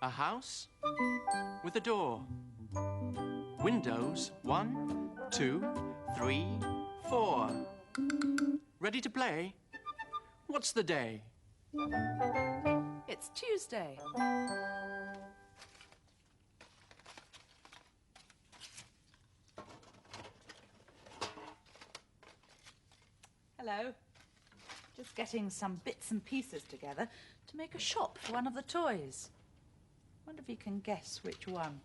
A house with a door. Windows, 1, 2, 3, 4. Ready to play? What's the day? It's Tuesday. Hello. Just getting some bits and pieces together to make a shop for one of the toys. Wonder if you can guess which one.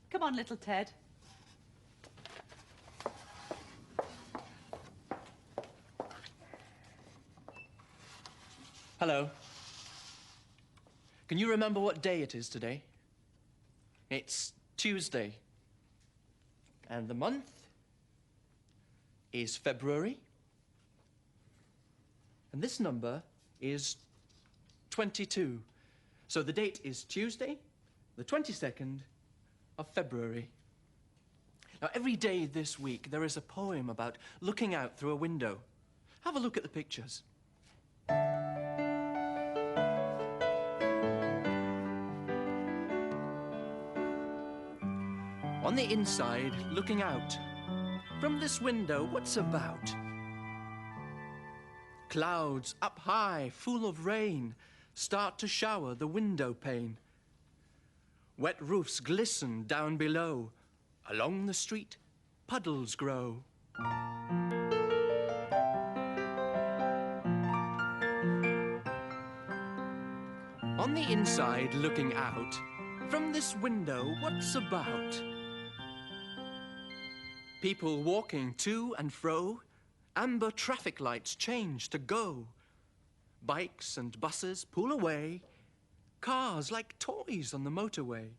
Come on, little Ted. Hello. Can you remember what day it is today? It's Tuesday. And the month is February. And this number is 22. So the date is Tuesday, the 22nd of February. Now, every day this week, there is a poem about looking out through a window. Have a look at the pictures. On the inside, looking out. From this window, what's about? Clouds up high, full of rain, start to shower the window pane. Wet roofs glisten down below. Along the street, puddles grow. On the inside, looking out, from this window, what's about? People walking to and fro, amber traffic lights change to go. Bikes and buses pull away, cars like toys on the motorway.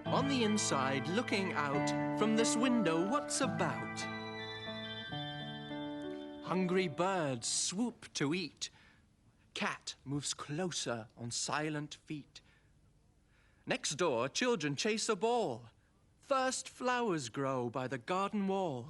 On the inside, looking out, from this window, what's about? Hungry birds swoop to eat. Cat moves closer on silent feet. Next door, children chase a ball. First flowers grow by the garden wall.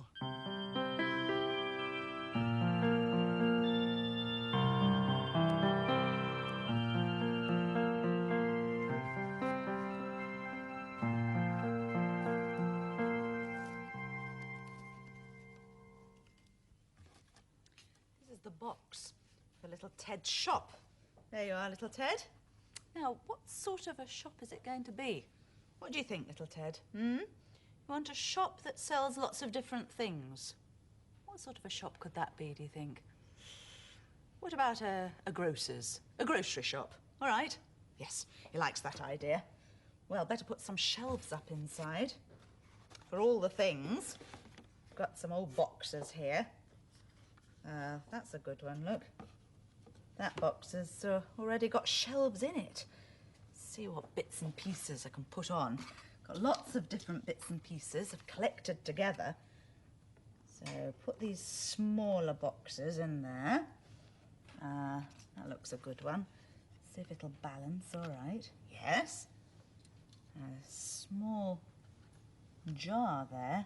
This is the box for little Ted's shop. There you are, little Ted. Now, what sort of a shop is it going to be? What do you think, little Ted? You want a shop that sells lots of different things. What sort of a shop could that be, do you think? What about a grocer's? A grocery shop, all right? Yes, he likes that idea. Well, better put some shelves up inside for all the things. Got some old boxes here. That's a good one, look. That box has already got shelves in it. See what bits and pieces I can put on. Got lots of different bits and pieces I've collected together. So put these smaller boxes in there. That looks a good one. See if it'll balance all right. Yes. A small jar there.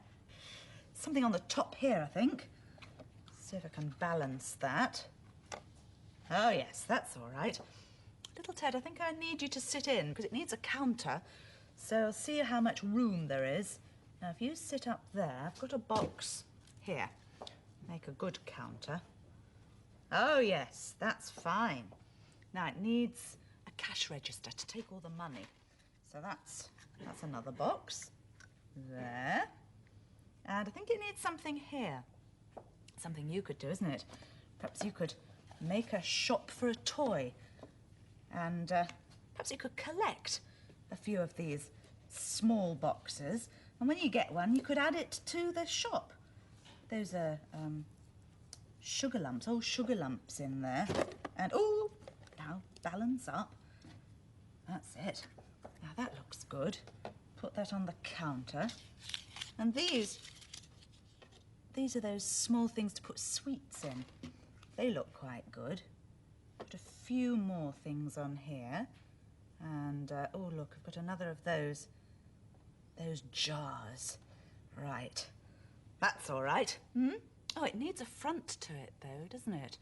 Something on the top here, I think. See if I can balance that. Oh, yes, that's all right. Little Ted, I think I need you to sit in because it needs a counter. So I'll see how much room there is. Now, if you sit up there, I've got a box here. Make a good counter. Oh, yes, that's fine. Now, it needs a cash register to take all the money. So that's another box. There. And I think it needs something here. Something you could do, isn't it? Perhaps you could make a shop for a toy. And perhaps you could collect a few of these small boxes. And when you get one, you could add it to the shop. Those are sugar lumps, old sugar lumps in there. And, oh, now balance up. That's it. Now that looks good. Put that on the counter. And these are those small things to put sweets in. They look quite good. Put a few more things on here. And, oh, look, I've got another of those jars. Right. That's all right. Oh, it needs a front to it, though, doesn't it?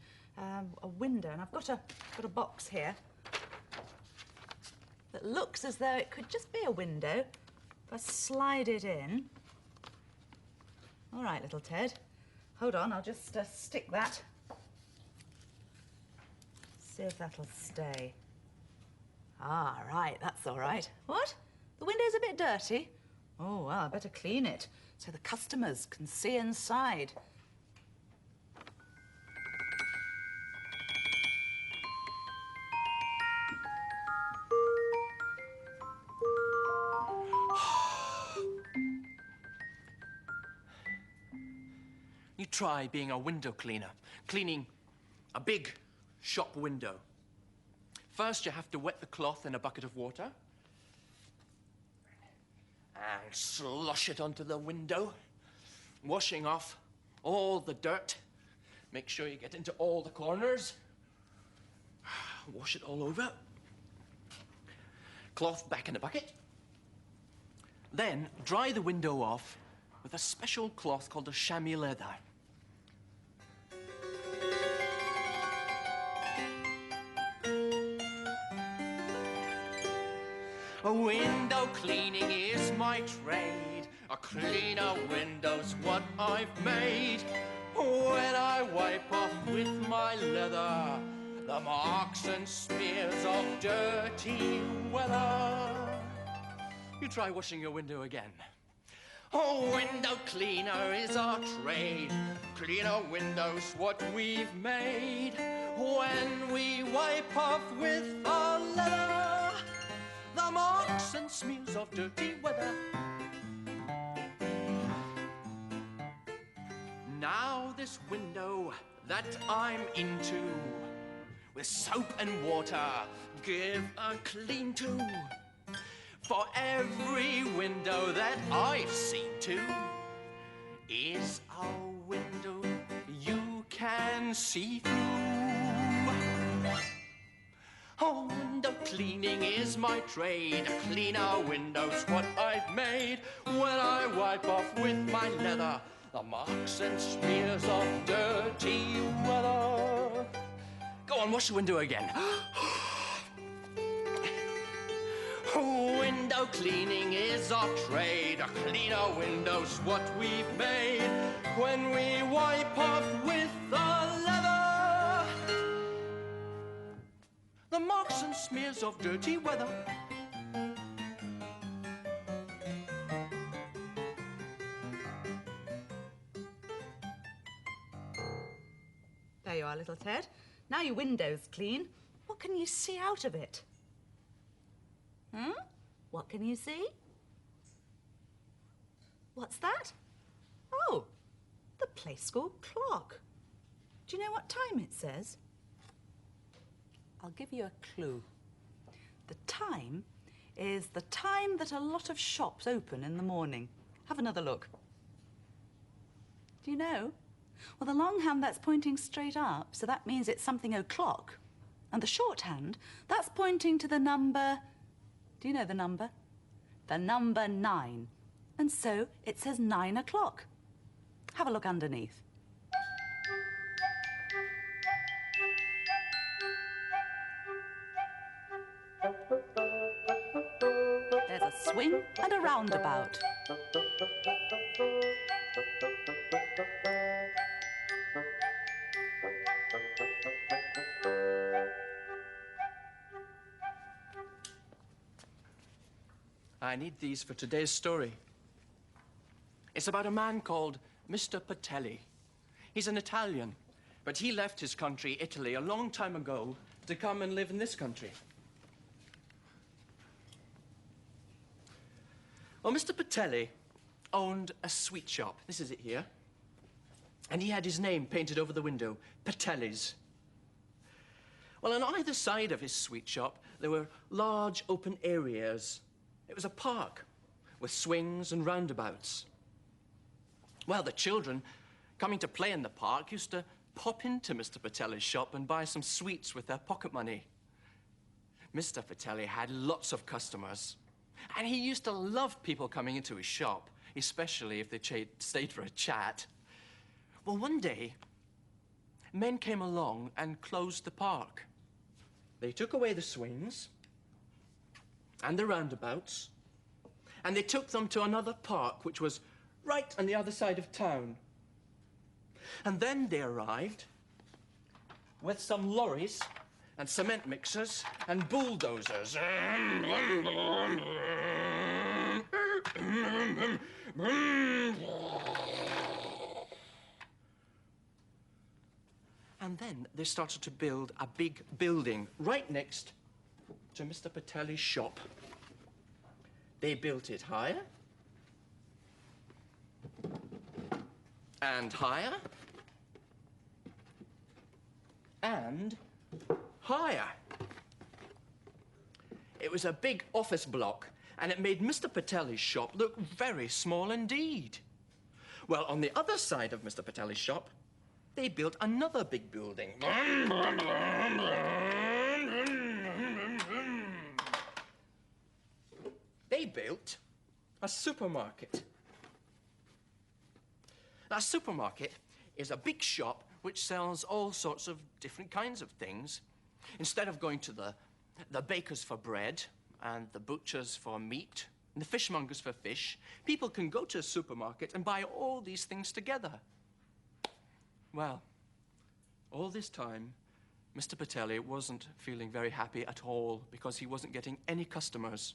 A window, and I've got a box here that looks as though it could just be a window. If I slide it in... All right, little Ted. Hold on, I'll just stick that. See if that'll stay. Ah, right, that's all right. What? The window's a bit dirty? Oh, well, I better clean it so the customers can see inside. You try being a window cleaner, cleaning a big shop window. First, you have to wet the cloth in a bucket of water and slosh it onto the window, washing off all the dirt. Make sure you get into all the corners. Wash it all over. Cloth back in the bucket. Then dry the window off with a special cloth called a chamois leather. Window cleaning is my trade. A cleaner window's what I've made. When I wipe off with my leather the marks and smears of dirty weather. You try washing your window again. Oh, window cleaner is our trade. Cleaner windows what we've made. When we wipe off with our leather the marks and smears of dirty weather. Now this window that I'm into, with soap and water, give a clean to. For every window that I've seen to is a window you can see through. Oh, window cleaning is my trade. Cleaner windows what I've made. When I wipe off with my leather the marks and smears of dirty weather. Go on, wash the window again. Window cleaning is our trade. Cleaner windows what we've made. When we wipe off with the leather the marks and smears of dirty weather. There you are, little Ted. Now your window's clean. What can you see out of it? What can you see? What's that? Oh, the play school clock. Do you know what time it says? I'll give you a clue. The time is the time that a lot of shops open in the morning. Have another look. Do you know? Well, the long hand, that's pointing straight up, so that means it's something o'clock. And the shorthand, that's pointing to the number... Do you know the number? The number 9. And so it says 9 o'clock. Have a look underneath. There's a swing and a roundabout. I need these for today's story. It's about a man called Mr. Patelli. He's an Italian, but he left his country, Italy, a long time ago to come and live in this country. Well, Mr. Patelli owned a sweet shop. This is it here. And he had his name painted over the window, Patelli's. Well, on either side of his sweet shop, there were large open areas. It was a park with swings and roundabouts. Well, the children coming to play in the park used to pop into Mr. Patelli's shop and buy some sweets with their pocket money. Mr. Patelli had lots of customers, and he used to love people coming into his shop, especially if they stayed for a chat. Well, one day, men came along and closed the park. They took away the swings and the roundabouts, and they took them to another park, which was right on the other side of town. And then they arrived with some lorries and cement mixers and bulldozers. And then they started to build a big building right next to Mr. Patelli's shop. They built it higher and higher and higher. It was a big office block, and it made Mr. Patelli's shop look very small indeed. Well, on the other side of Mr. Patelli's shop, they built another big building. They built a supermarket. Now, a supermarket is a big shop which sells all sorts of different kinds of things. Instead of going to the bakers for bread and the butchers for meat and the fishmongers for fish, people can go to a supermarket and buy all these things together. Well, all this time, Mr. Patelli wasn't feeling very happy at all because he wasn't getting any customers.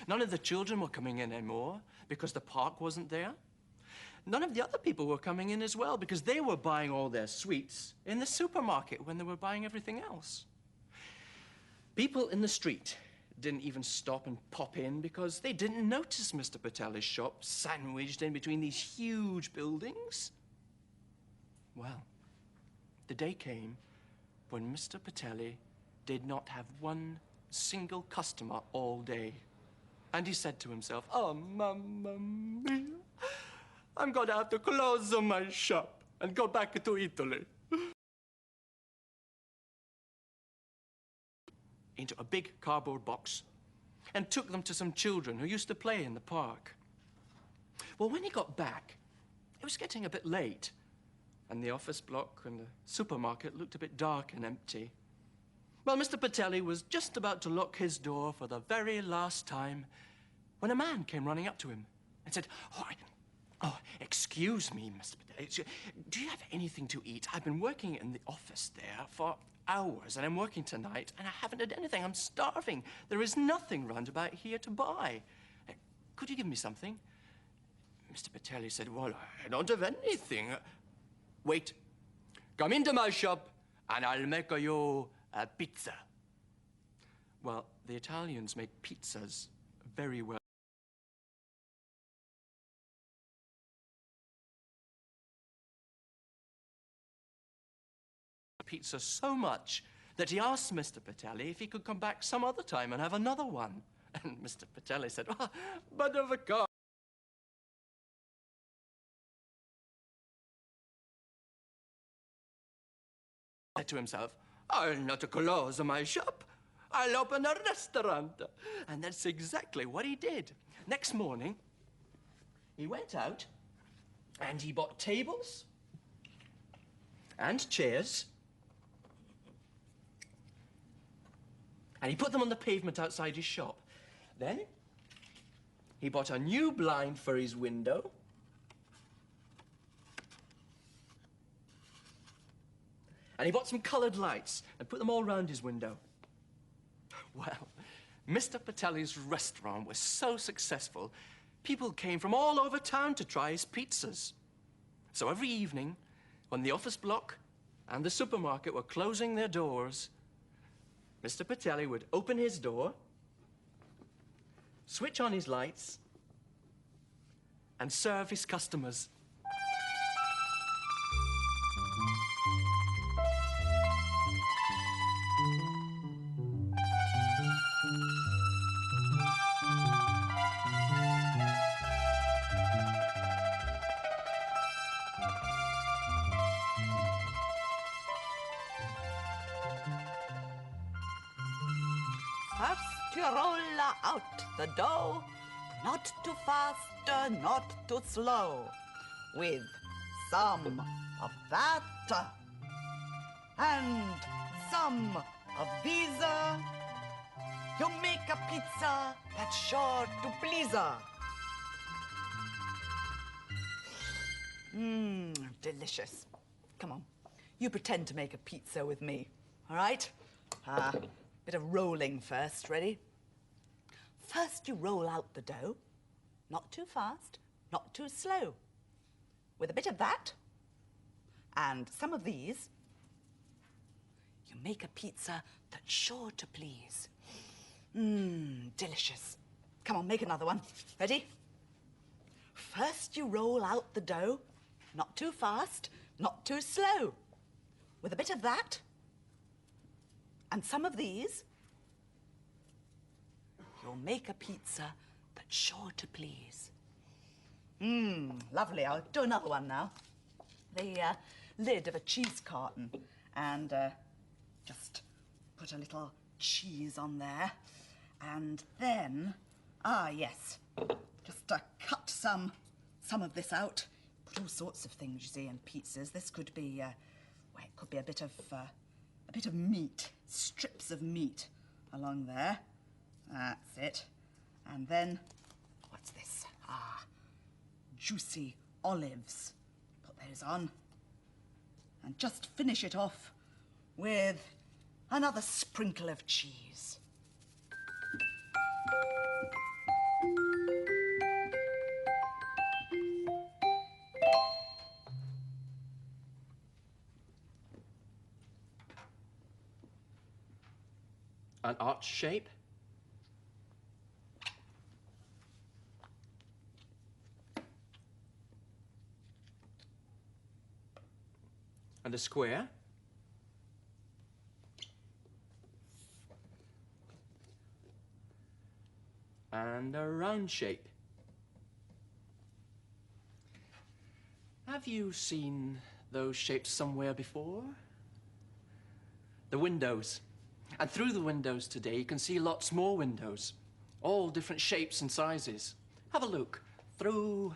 None of the children were coming in anymore because the park wasn't there. None of the other people were coming in as well because they were buying all their sweets in the supermarket when they were buying everything else. People in the street didn't even stop and pop in because they didn't notice Mr. Patelli's shop sandwiched in between these huge buildings. Well, the day came when Mr. Patelli did not have one single customer all day. And he said to himself, "Oh, Mamma mia, I'm going to have to close my shop and go back to Italy." Into a big cardboard box and took them to some children who used to play in the park. Well, when he got back, it was getting a bit late, and the office block and the supermarket looked a bit dark and empty. Well, Mr. Patelli was just about to lock his door for the very last time when a man came running up to him and said, Oh, excuse me, Mr. Patelli. Do you have anything to eat? I've been working in the office there for hours, and I'm working tonight, and I haven't had anything. I'm starving. There is nothing round about here to buy. Could you give me something? Mr. Patelli said, "Well, I don't have anything." "Wait. Come into my shop, and I'll make you a pizza." Well, the Italians make pizzas very well. Pizza so much that he asked Mr. Patelli if he could come back some other time and have another one. And Mr. Patelli said, "Oh, but of course." He said to himself, "I'll not close my shop. I'll open a restaurant." And that's exactly what he did. Next morning, he went out and he bought tables and chairs, and he put them on the pavement outside his shop. Then he bought a new blind for his window. And he bought some colored lights and put them all round his window. Well, Mr. Patelli's restaurant was so successful, people came from all over town to try his pizzas. So every evening, when the office block and the supermarket were closing their doors, Mr. Patelli would open his door, switch on his lights, and serve his customers. First you roll out the dough, not too fast, not too slow, with some of that. And some of these. You make a pizza that's sure to please her. Delicious. Come on, you pretend to make a pizza with me, all right? Bit of rolling first, ready? First you roll out the dough, not too fast, not too slow. With a bit of that and some of these, you make a pizza that's sure to please. Delicious. Come on, make another one. Ready? First you roll out the dough, not too fast, not too slow. With a bit of that and some of these, you'll make a pizza that's sure to please. Lovely. I'll do another one now. The lid of a cheese carton and just put a little cheese on there. And then, yes, just cut some of this out. Put all sorts of things, you see, in pizzas. This could be, well, it could be a bit of meat, strips of meat along there. That's it. And then, what's this? Juicy olives. Put those on. And just finish it off with another sprinkle of cheese. An arch shape. And a square. And a round shape. Have you seen those shapes somewhere before? The windows. And through the windows today, you can see lots more windows, all different shapes and sizes. Have a look through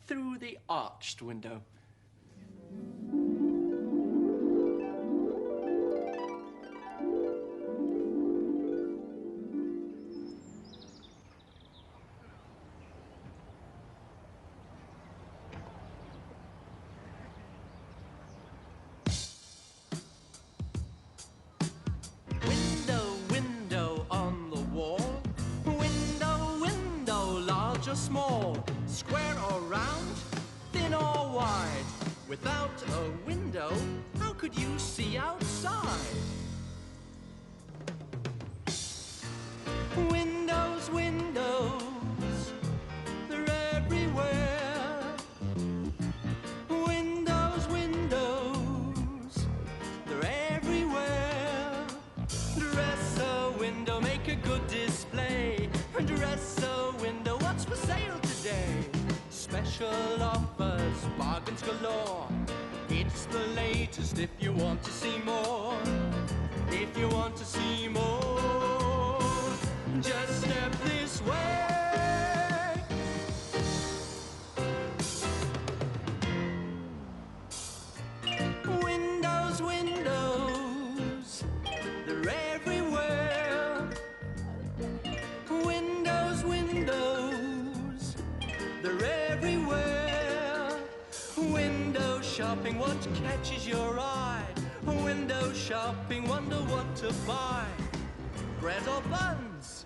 the arched window. Small, square or round, thin or wide. Without a window, how could you see outside? Windows, windows, they're everywhere. Windows, windows, they're everywhere. Dress a window, make a good display. Dress a window, what's for sale today? Special offers, bargains galore. It's the latest if you want to see more. If you want to see more, just step this way. Windows, windows, they're everywhere. Windows, windows, they're everywhere. Window shopping, what catches your eye? Window shopping, wonder what to buy. Bread or buns?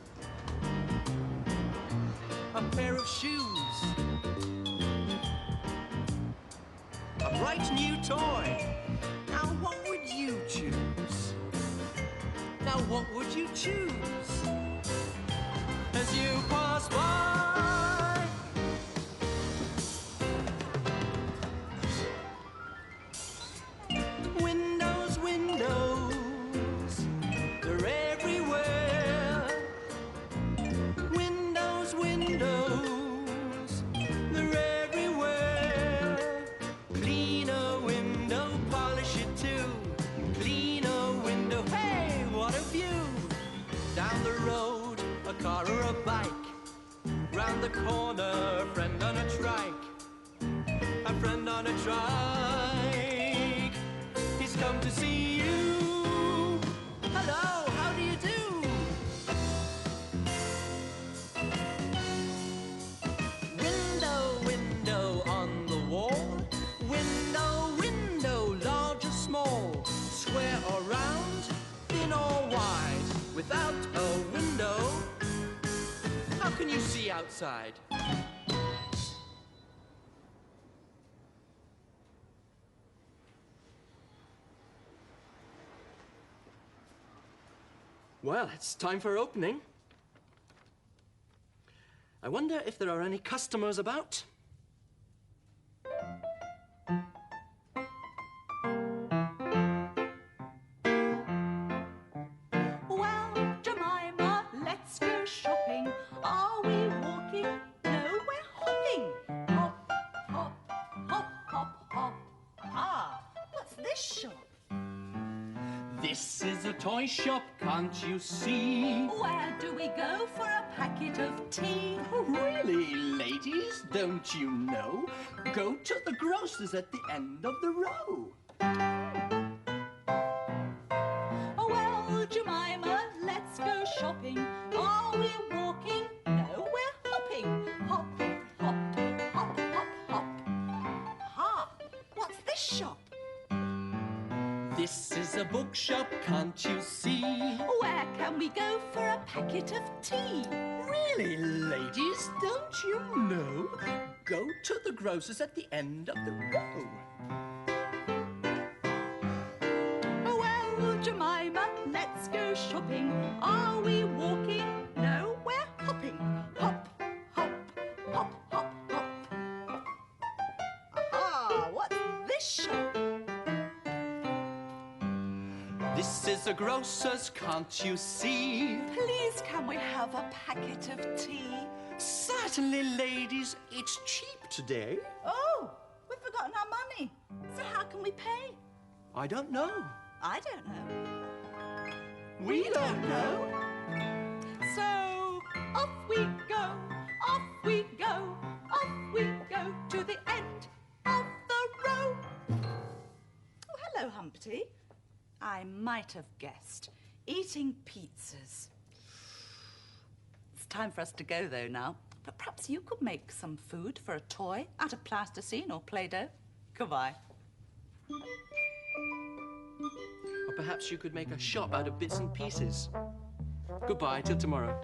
A pair of shoes? A bright new toy? Now what would you choose? Now what would you choose? As you pass by, windows, windows, they're everywhere. Windows, windows, they're everywhere. Clean a window, polish it too. Clean a window, hey, what a view! Down the road, a car or a bike, on a trike. He's come to see you. Hello, how do you do? Window, window on the wall. Window, window, large or small. Square or round, thin or wide. Without a window, how can you see outside? Well, it's time for opening. I wonder if there are any customers about. Well, Jemima, let's go shopping. Are we walking? No, we're hopping. Hop, hop, hop, hop, hop. Ah, what's this shop? This is a toy shop, can't you see? Where do we go for a packet of tea? Oh, really, ladies? Don't you know? Go to the grocer's at the end of the row. Oh, well, Jemima, let's go shopping. Are we walking? No, we're hopping. Hop, hop, hop, hop, hop. Ha! What's this shop? This is a bookshop, can't you see? Where can we go for a packet of tea? Really, ladies? Don't you know? Go to the grocer's at the end of the row. Oh, well, Jemima, let's go shopping. Are we walking? No, we're hopping. Hop, hop, hop, hop, hop. Aha! What's this shop? This is a grocer's, can't you see? Please, can we have a packet of tea? Certainly, ladies. It's cheap today. Oh, we've forgotten our money. So how can we pay? I don't know. I don't know. We don't know. So off we go, off we go, off we go to the end of the row. Oh, hello, Humpty. I might have guessed. Eating pizzas. It's time for us to go, though, now. But perhaps you could make some food for a toy out of plasticine or Play-Doh. Goodbye. Or perhaps you could make a shop out of bits and pieces. Goodbye, till tomorrow.